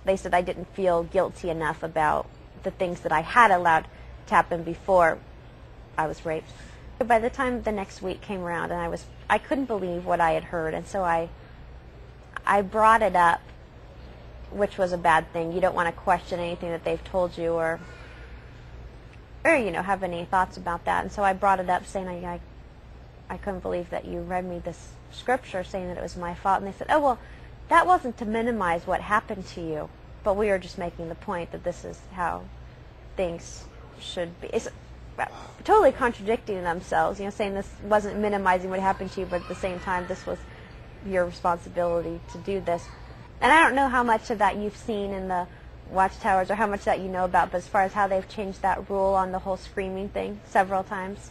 they said I didn't feel guilty enough about the things that I had allowed to happen before I was raped. By the time the next week came around, and I couldn't believe what I had heard, and so I brought it up, which was a bad thing. You don't want to question anything that they've told you, or you know, have any thoughts about that. And so I brought it up, saying I couldn't believe that you read me this scripture saying that it was my fault. And they said, oh, well, that wasn't to minimize what happened to you, but we were just making the point that this is how things should be. It's totally contradicting themselves, you know, saying this wasn't minimizing what happened to you, but at the same time this was your responsibility to do this. And I don't know how much of that you've seen in the Watchtowers or how much that you know about, but as far as how they've changed that rule on the whole screaming thing several times.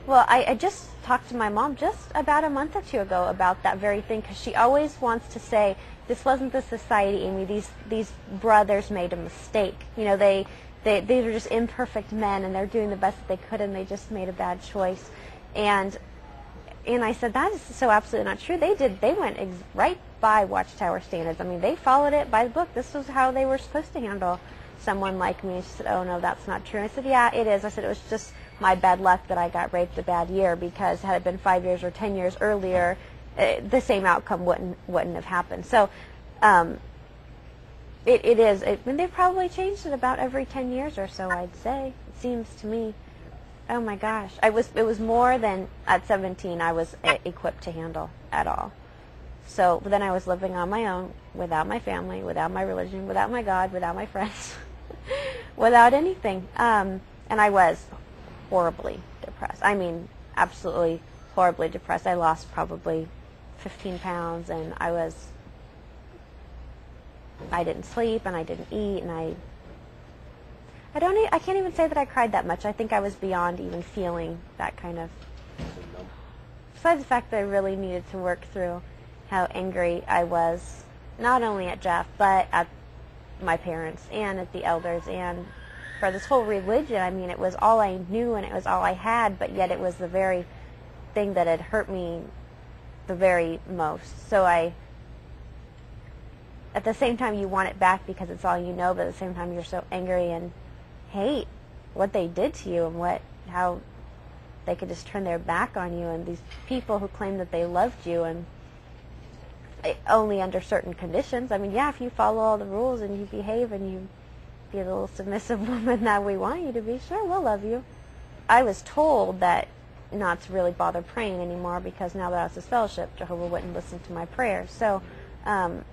Well, I just talked to my mom just about a month or two ago about that very thing, because she always wants to say, this wasn't the society, Amy, these brothers made a mistake. You know, these are just imperfect men, and they're doing the best that they could, and they just made a bad choice. And I said, that is so absolutely not true. They went right by Watchtower standards. I mean, they followed it by the book. This was how they were supposed to handle someone like me. She said, oh, no, that's not true. And I said, yeah, it is. I said, it was just my bad luck that I got raped a bad year, because had it been 5 years or 10 years earlier, the same outcome wouldn't have happened. So it is. I mean, they've probably changed it about every 10 years or so, I'd say. It seems to me. Oh my gosh, it was more than at 17 I was equipped to handle at all. So then I was living on my own, without my family, without my religion, without my God, without my friends, without anything. And I was horribly depressed. I mean, absolutely horribly depressed. I lost probably 15 pounds, and I didn't sleep, and I didn't eat, and I can't even say that I cried that much. I think I was beyond even feeling that kind of. Besides the fact that I really needed to work through how angry I was, not only at Jeff, but at my parents and at the elders and for this whole religion. I mean, it was all I knew and it was all I had, but yet it was the very thing that had hurt me the very most. So at the same time, you want it back because it's all you know, but at the same time, you're so angry and hate what they did to you and how they could just turn their back on you, and these people who claim that they loved you, and only under certain conditions. I mean, yeah, if you follow all the rules and you behave and you be a little submissive woman that we want you to be, sure, we'll love you. I was told that not to really bother praying anymore, because now that I was this fellowship, Jehovah wouldn't listen to my prayers. So not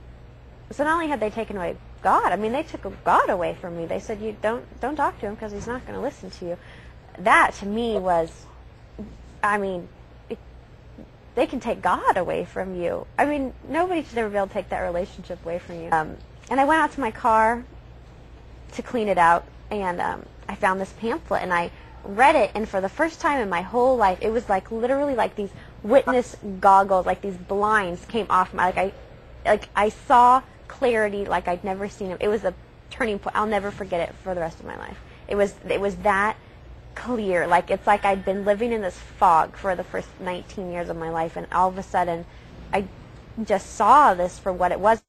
only had they taken away God, I mean, they took God away from me. They said, you don't talk to him because he's not going to listen to you. That to me was, I mean, they can take God away from you. I mean, nobody should ever be able to take that relationship away from you. And I went out to my car to clean it out, and I found this pamphlet, and I read it, and for the first time in my whole life, it was like literally like these witness goggles, like these blinds came off my, I saw clarity like I'd never seen it. It was a turning point. I'll never forget it for the rest of my life. It was that clear. Like, it's like I'd been living in this fog for the first 19 years of my life, and all of a sudden I just saw this for what it was.